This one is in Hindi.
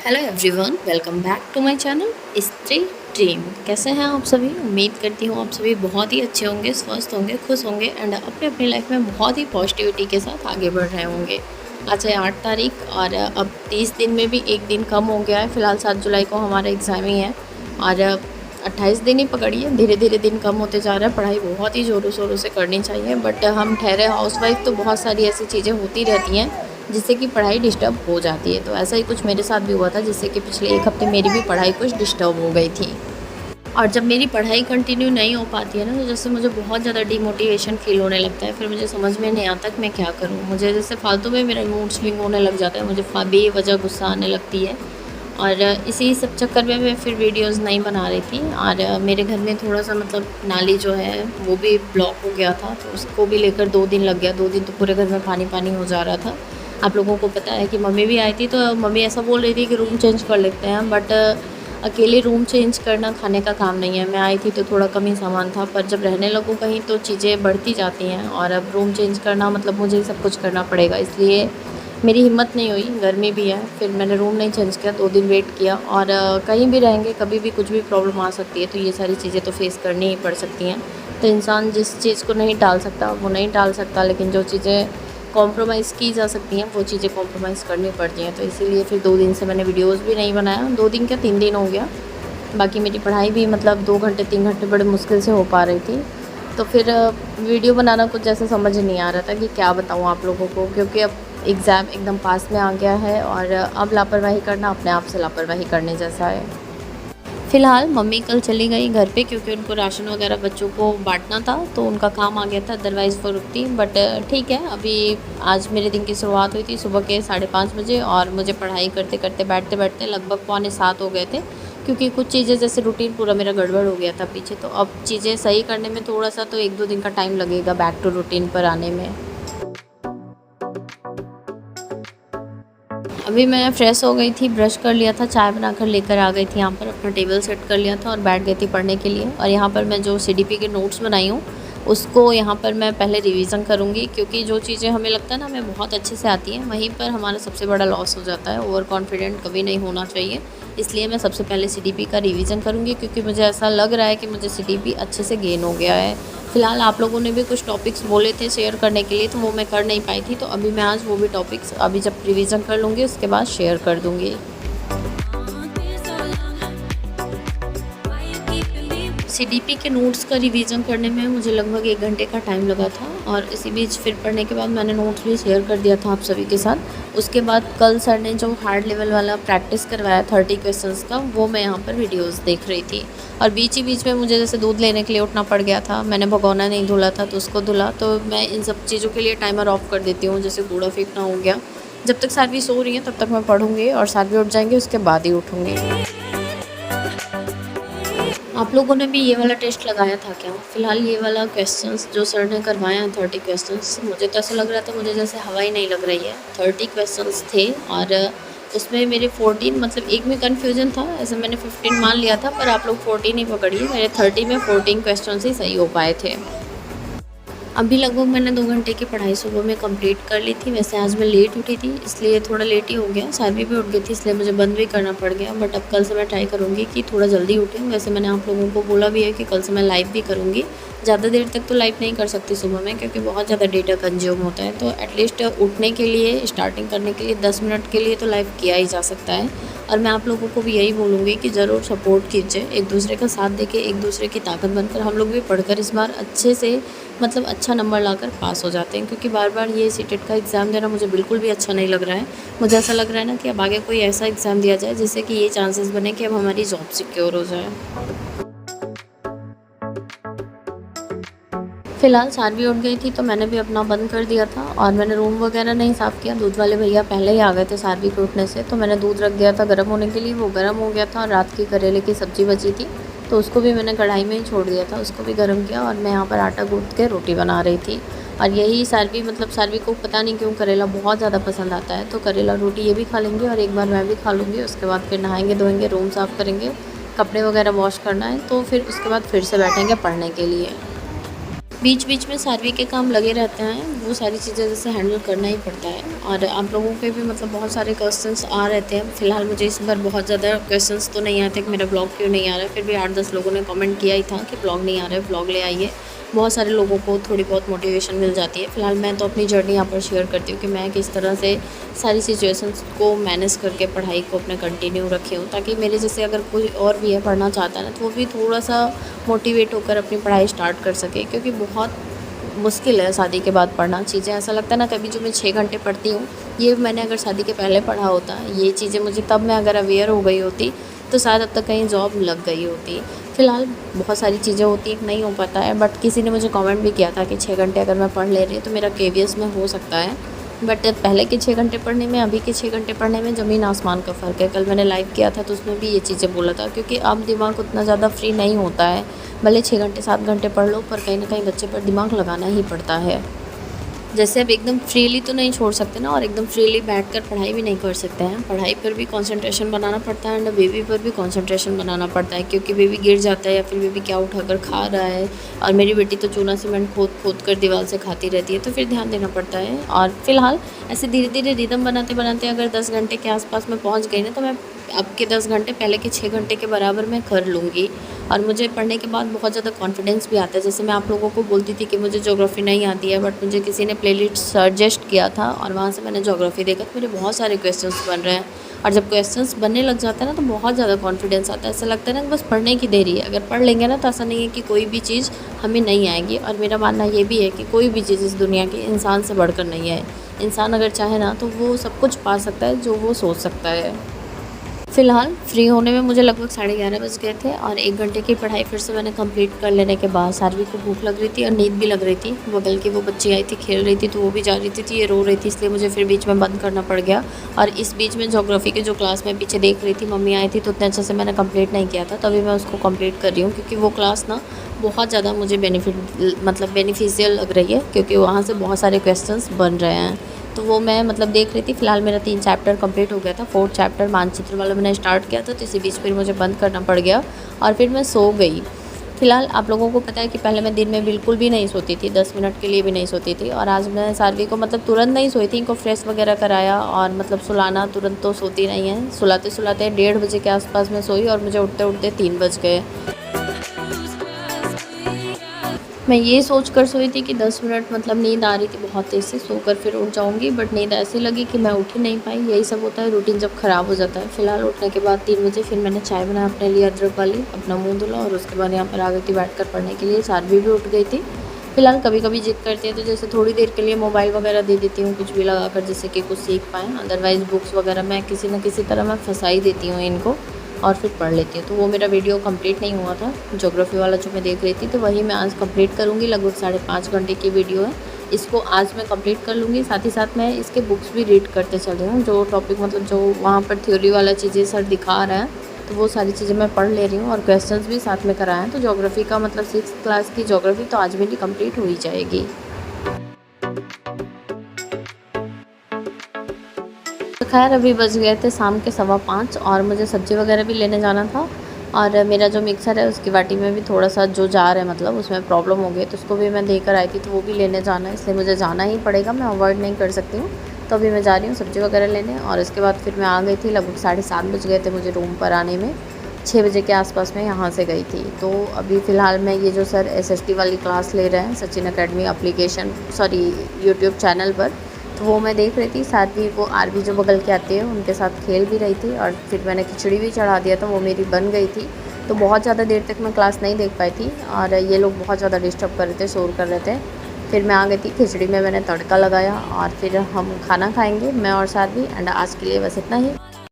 Hello everyone, welcome back to my channel Stree dream. कैसे हैं आप सभी? उम्मीद करती हूँ आप सभी बहुत ही अच्छे होंगे, स्वस्थ होंगे, खुश होंगे एंड अपने अपनी लाइफ में बहुत ही पॉजिटिविटी के साथ आगे बढ़ रहे होंगे। आज है 8 तारीख और अब 30 दिन में भी एक दिन कम हो गया है। फ़िलहाल 7 जुलाई को हमारा एग्ज़ाम ही है और 28 दिन ही पकड़िए। धीरे धीरे दिन कम होते जा रहा है। पढ़ाई बहुत ही ज़ोरों शोरों से करनी चाहिए, बट हम ठहरे हाउसवाइफ तो बहुत सारी ऐसी चीज़ें होती रहती हैं जिससे कि पढ़ाई डिस्टर्ब हो जाती है। तो ऐसा ही कुछ मेरे साथ भी हुआ था, जिससे कि पिछले 1 हफ्ते मेरी भी पढ़ाई कुछ डिस्टर्ब हो गई थी। और जब मेरी पढ़ाई कंटिन्यू नहीं हो पाती है ना, तो जैसे मुझे बहुत ज़्यादा डिमोटिवेशन फ़ील होने लगता है। फिर मुझे समझ में नहीं आता कि मैं क्या करूँ। मुझे जैसे फालतू में मेरा मूड स्विंग होने लग जाता है, मुझे बेवजह गुस्सा आने लगती है। और इसी सब चक्कर में मैं फिर वीडियोज़ नहीं बना रही थी। और मेरे घर में थोड़ा-सा मतलब नाली जो है वो भी ब्लॉक हो गया था, तो उसको भी लेकर 2 दिन लग गया। 2 दिन तो पूरे घर में पानी-पानी हो जा रहा था। आप लोगों को पता है कि मम्मी भी आई थी, तो मम्मी ऐसा बोल रही थी कि रूम चेंज कर लेते हैं, बट अकेले रूम चेंज करना खाने का काम नहीं है। मैं आई थी तो थोड़ा कम ही सामान था, पर जब रहने लगूँ कहीं तो चीज़ें बढ़ती जाती हैं और अब रूम चेंज करना मतलब मुझे ही सब कुछ करना पड़ेगा। इसलिए मेरी हिम्मत नहीं हुई, गर्मी भी है, फिर मैंने रूम नहीं चेंज किया। 2 दिन वेट किया। और कहीं भी रहेंगे कभी भी कुछ भी प्रॉब्लम आ सकती है, तो ये सारी चीज़ें तो फेस करनी ही पड़ सकती हैं। तो इंसान जिस चीज़ को नहीं टाल सकता वो नहीं टाल सकता, लेकिन जो चीज़ें कॉम्प्रोमाइज़ की जा सकती हैं वो चीज़ें कॉम्प्रोमाइज़ करनी पड़ती हैं। तो इसीलिए फिर 2 दिन से मैंने वीडियोज़ भी नहीं बनाया। 2 दिन क्या 3 दिन हो गया। बाकी मेरी पढ़ाई भी मतलब 2 घंटे 3 घंटे बड़े मुश्किल से हो पा रही थी। तो फिर वीडियो बनाना कुछ जैसे समझ नहीं आ रहा था कि क्या बताऊँ आप लोगों को, क्योंकि अब एग्ज़ाम एकदम पास में आ गया है और अब लापरवाही करना अपने आप से लापरवाही करने जैसा है। फ़िलहाल मम्मी कल चली गई घर पे, क्योंकि उनको राशन वगैरह बच्चों को बांटना था, तो उनका काम आ गया था। अदरवाइज़ वो रुकती, बट ठीक है। अभी आज मेरे दिन की शुरुआत हुई थी सुबह के 5:30 बजे और मुझे पढ़ाई करते करते बैठते बैठते लगभग 6:45 हो गए थे, क्योंकि कुछ चीज़ें जैसे रूटीन पूरा मेरा गड़बड़ हो गया था पीछे। तो अब चीज़ें सही करने में थोड़ा सा तो 1-2 दिन का टाइम लगेगा बैक टू रूटीन पर आने में। अभी मैं फ़्रेश हो गई थी, ब्रश कर लिया था, चाय बनाकर लेकर आ गई थी यहाँ पर, अपना टेबल सेट कर लिया था और बैठ गई थी पढ़ने के लिए। और यहाँ पर मैं जो सीडीपी के नोट्स बनाई हूँ, उसको यहाँ पर मैं पहले रिवीज़न करूँगी, क्योंकि जो चीज़ें हमें लगता है ना हमें बहुत अच्छे से आती हैं, वहीं पर हमारा सबसे बड़ा लॉस हो जाता है। ओवर कॉन्फिडेंट कभी नहीं होना चाहिए। इसलिए मैं सबसे पहले सीडीपी का रिवीज़न करूँगी, क्योंकि मुझे ऐसा लग रहा है कि मुझे सीडीपी अच्छे से गेन हो गया है। फ़िलहाल आप लोगों ने भी कुछ टॉपिक्स बोले थे शेयर करने के लिए, तो वो मैं कर नहीं पाई थी। तो अभी मैं आज वो भी टॉपिक्स अभी जब रिवीज़न कर लूँगी उसके बाद शेयर कर दूँगी। सीडीपी के नोट्स का रिवीजन करने में मुझे लगभग 1 घंटे का टाइम लगा था। और इसी बीच फिर पढ़ने के बाद मैंने नोट्स भी शेयर कर दिया था आप सभी के साथ। उसके बाद कल सर ने जो हार्ड लेवल वाला प्रैक्टिस करवाया 30 क्वेश्चंस का, वो मैं यहाँ पर वीडियोस देख रही थी। और बीच ही बीच में मुझे जैसे दूध लेने के लिए उठना पड़ गया था। मैंने भगोना नहीं धुला था तो उसको धुला। तो मैं इन सब चीज़ों के लिए टाइमर ऑफ कर देती हूँ, जैसे कूड़ा फेंकना हो गया। जब तक सानवी सो रही है तब तक मैं पढ़ूँगी और सानवी उठ जाएंगे उसके बाद ही उठूँगी। आप लोगों ने भी ये वाला टेस्ट लगाया था क्या? फ़िलहाल ये वाला क्वेश्चंस जो सर ने करवाए हैं 30 क्वेश्चंस, मुझे तो ऐसा लग रहा था मुझे जैसे हवा ही नहीं लग रही है। 30 क्वेश्चंस थे और उसमें मेरे 14 मतलब एक में कन्फ्यूज़न था, ऐसे मैंने 15 मान लिया था, पर आप लोग 14 ही पकड़िए। मेरे 30 में 14 क्वेश्चंस ही सही हो पाए थे। अभी लगभग मैंने 2 घंटे की पढ़ाई सुबह में कंप्लीट कर ली थी। वैसे आज मैं लेट उठी थी, इसलिए थोड़ा लेट ही हो गया। सानवी भी उठ गई थी, इसलिए मुझे बंद भी करना पड़ गया। बट अब कल से मैं ट्राई करूँगी कि थोड़ा जल्दी उठें। वैसे मैंने आप लोगों को बोला भी है कि कल से मैं लाइव भी करूँगी। ज़्यादा देर तक तो लाइव नहीं कर सकती सुबह में, क्योंकि बहुत ज़्यादा डेटा कंज्यूम होता है। तो एटलीस्ट उठने के लिए, स्टार्टिंग करने के लिए 10 मिनट के लिए तो लाइव किया ही जा सकता है। और मैं आप लोगों को भी यही बोलूँगी कि ज़रूर सपोर्ट कीजिए, एक दूसरे का साथ देके, एक दूसरे की ताकत बनकर हम लोग भी पढ़कर इस बार अच्छे से मतलब अच्छा नंबर लाकर पास हो जाते हैं। क्योंकि बार बार ये सीटेट का एग्ज़ाम देना मुझे बिल्कुल भी अच्छा नहीं लग रहा है। मुझे ऐसा लग रहा है ना कि अब आगे कोई ऐसा एग्ज़ाम दिया जाए जिससे कि ये चांसेस बने कि अब हमारी जॉब सिक्योर हो जाए। फ़िलहाल सानवी उठ गई थी तो मैंने भी अपना बंद कर दिया था और मैंने रूम वगैरह नहीं साफ़ किया। दूध वाले भैया पहले ही आ गए थे सानवी के उठने से, तो मैंने दूध रख दिया था गर्म होने के लिए। वो गर्म हो गया था और रात की करेले की सब्ज़ी बची थी, तो उसको भी मैंने कढ़ाई में ही छोड़ दिया था, उसको भी गर्म किया। और मैं यहाँ पर आटा गूँथ के रोटी बना रही थी। और यही सानवी मतलब सानवी को पता नहीं क्यों करेला बहुत ज़्यादा पसंद आता है, तो करेला रोटी ये भी खा लेंगे और एक बार मैं भी खा लूँगी। उसके बाद फिर नहाएंगे धोएंगे, रूम साफ़ करेंगे, कपड़े वगैरह वॉश करना है, तो फिर उसके बाद फिर से बैठेंगे पढ़ने के लिए। बीच बीच में सार्वी के काम लगे रहते हैं, वो सारी चीज़ें जैसे हैंडल करना ही पड़ता है। और आप लोगों के भी मतलब बहुत सारे क्वेश्चंस आ रहे थे। फ़िलहाल मुझे इस बार बहुत ज़्यादा क्वेश्चंस तो नहीं आते कि मेरा ब्लॉग क्यों नहीं आ रहा है, फिर भी 8-10 लोगों ने कमेंट किया ही था कि ब्लॉग नहीं आ रहा है, ब्लॉग ले आइए। बहुत सारे लोगों को थोड़ी बहुत मोटिवेशन मिल जाती है। फ़िलहाल मैं तो अपनी जर्नी यहाँ पर शेयर करती हूँ कि मैं किस तरह से सारी सिचुएशंस को मैनेज करके पढ़ाई को अपने कंटिन्यू रखी हूँ, ताकि मेरे जैसे अगर कोई और भी है पढ़ना चाहता है ना, तो वो भी थोड़ा सा मोटिवेट होकर अपनी पढ़ाई स्टार्ट कर सके। क्योंकि बहुत मुश्किल है शादी के बाद पढ़ना चीज़ें, ऐसा लगता है ना कभी जो मैं 6 घंटे पढ़ती हूँ, ये मैंने अगर शादी के पहले पढ़ा होता, ये चीज़ें मुझे तब मैं अगर अवेयर हो गई होती, तो शायद अब तक कहीं जॉब लग गई होती। फ़िलहाल बहुत सारी चीज़ें होती हैं, नहीं हो पाता है। बट किसी ने मुझे कमेंट भी किया था कि 6 घंटे अगर मैं पढ़ ले रही हूँ तो मेरा केवीएस में हो सकता है। बट पहले के 6 घंटे पढ़ने में, अभी के 6 घंटे पढ़ने में ज़मीन आसमान का फ़र्क है। कल मैंने लाइव किया था तो उसमें भी ये चीज़ें बोला था, क्योंकि अब दिमाग उतना ज़्यादा फ्री नहीं होता है। भले 6 घंटे 7 घंटे पढ़ लो, पर कहीं न कहीं बच्चे पर दिमाग लगाना ही पड़ता है। जैसे अब एकदम फ्रीली तो नहीं छोड़ सकते ना, और एकदम फ्रीली बैठकर पढ़ाई भी नहीं कर सकते हैं। पढ़ाई पर भी कंसंट्रेशन बनाना पड़ता है, एंड बेबी पर भी कंसंट्रेशन बनाना पड़ता है, क्योंकि बेबी गिर जाता है या फिर बेबी क्या उठाकर खा रहा है। और मेरी बेटी तो चूना सीमेंट खोद खोद कर दीवार से खाती रहती है, तो फिर ध्यान देना पड़ता है। और फिलहाल ऐसे धीरे धीरे रिदम बनाते बनाते अगर 10 घंटे के आसपास मैं पहुँच गई ना, तो मैं अब के 10 घंटे पहले के 6 घंटे के बराबर मैं कर लूँगी। और मुझे पढ़ने के बाद बहुत ज़्यादा कॉन्फिडेंस भी आता है। जैसे मैं आप लोगों को बोलती थी कि मुझे ज्योग्राफी नहीं आती है, बट मुझे किसी ने प्लेलिस्ट सजेस्ट किया था और वहाँ से मैंने ज्योग्राफी देखा, तो मेरे बहुत सारे क्वेश्चंस बन रहे हैं। और जब क्वेश्चंस बनने लग जाता है ना, तो बहुत ज़्यादा कॉन्फिडेंस आता है। ऐसा लगता है ना कि बस पढ़ने की देरी है। अगर पढ़ लेंगे ना, तो ऐसा नहीं है कि कोई भी चीज़ हमें नहीं आएगी। और मेरा मानना ये भी है कि कोई भी चीज़ इस दुनिया की इंसान से बढ़कर नहीं है। इंसान अगर चाहे ना, तो वो सब कुछ पा सकता है जो वो सोच सकता है। फ़िलहाल फ्री होने में मुझे लगभग 11:30 बज गए थे, और 1 घंटे की पढ़ाई फिर से मैंने कंप्लीट कर लेने के बाद सार्वी को भूख लग रही थी और नींद भी लग रही थी। बगल की वो बच्ची आई थी, खेल रही थी, तो वो भी जा रही थी, तो ये रो रही थी, इसलिए मुझे फिर बीच में बंद करना पड़ गया। और इस बीच में ज्योग्राफी की जो क्लास मैं पीछे देख रही थी, मम्मी आई थी, तो उतने अच्छे से मैंने कंप्लीट नहीं किया था, तभी मैं उसको कंप्लीट कर रही हूँ। क्योंकि वो क्लास ना बहुत ज़्यादा मुझे बेनिफिशियल लग रही है, क्योंकि वहाँ से बहुत सारे क्वेश्चंस बन रहे हैं। तो वो मैं देख रही थी। फ़िलहाल मेरा 3 चैप्टर कंप्लीट हो गया था। 4th चैप्टर मानचित्र वाला मैंने स्टार्ट किया था, तो इसी बीच फिर मुझे बंद करना पड़ गया और फिर मैं सो गई। फ़िलहाल आप लोगों को पता है कि पहले मैं दिन में बिल्कुल भी नहीं सोती थी, 10 मिनट के लिए भी नहीं सोती थी। और आज मैं सार्वी को तुरंत नहीं सोई थी, इनको फ्रेश वगैरह कराया, और सुलाना तुरंत तो सोती नहीं है। सुलाते-सुलाते 1:30 बजे के आस-पास मैं सोई, और मुझे उठते-उठते 3 बज गए। मैं ये सोच कर सोई थी कि 10 मिनट नींद आ रही थी बहुत तेज़ से, सोकर फिर उठ जाऊँगी, बट नींद ऐसी लगी कि मैं उठ ही नहीं पाई। यही सब होता है रूटीन जब ख़राब हो जाता है। फ़िलहाल उठने के बाद 3 बजे फिर मैंने चाय बनाया अपने लिए अदरक वाली, अपना मुँह धुला, और उसके बाद यहाँ पर आ गई थी बैठकर पढ़ने के लिए। सार्वी भी उठ गई थी। फ़िलहाल कभी-कभी ज़िद करती है, तो जैसे थोड़ी देर के लिए मोबाइल वगैरह दे देती हूँ, कुछ भी लगाकर, जिससे कि कुछ सीख पाएँ। अदरवाइज़ बुक्स वगैरह मैं किसी न किसी तरह मैं फँसा ही देती हूँ इनको, और फिर पढ़ लेती हूँ। तो वो मेरा वीडियो कंप्लीट नहीं हुआ था, ज्योग्राफी वाला जो मैं देख रही थी, तो वही मैं आज कंप्लीट करूँगी। लगभग 5.5 घंटे की वीडियो है, इसको आज मैं कंप्लीट कर लूँगी। साथ ही साथ मैं इसके बुक्स भी रीड करते चल रही हूँ। जो टॉपिक जो वहाँ पर थ्योरी वाला चीज़ें सर दिखा रहे हैं, तो वो सारी चीज़ें मैं पढ़ ले रही हूँ, और क्वेश्चंस भी साथ में कराए हैं। तो ज्योग्राफी का 6th क्लास की ज्योग्राफी तो आज मेरी कंप्लीट हो ही जाएगी। तो खैर अभी बज गए थे शाम के 5:15, और मुझे सब्ज़ी वगैरह भी लेने जाना था। और मेरा जो मिक्सर है उसकी वाटी में भी थोड़ा-सा जो जार है, उसमें प्रॉब्लम हो गई, तो उसको भी मैं देकर आई थी, तो वो भी लेने जाना है, इसलिए मुझे जाना ही पड़ेगा, मैं अवॉइड नहीं कर सकती हूँ। तो अभी मैं जा रही हूँ सब्ज़ी वगैरह लेने, और इसके बाद फिर मैं आ गई थी। लगभग 7:30 बज गए थे मुझे रूम पर आने में। 6 बजे के आसपास मैं यहाँ से गई थी। तो अभी फ़िलहाल मैं ये जो सर एसएसटी वाली क्लास ले रहे हैं सचिन अकेडमी यूट्यूब चैनल पर, तो वो मैं देख रही थी। साथ ही वो आरवी जो बगल के आती है उनके साथ खेल भी रही थी, और फिर मैंने खिचड़ी भी चढ़ा दिया था, वो मेरी बन गई थी। तो बहुत ज़्यादा देर तक मैं क्लास नहीं देख पाई थी, और ये लोग बहुत ज़्यादा डिस्टर्ब कर रहे थे, शोर कर रहे थे। फिर मैं आ गई थी, खिचड़ी में मैंने तड़का लगाया, और फिर हम खाना खाएंगे, मैं और साथ भी। एंड आज के लिए बस इतना ही।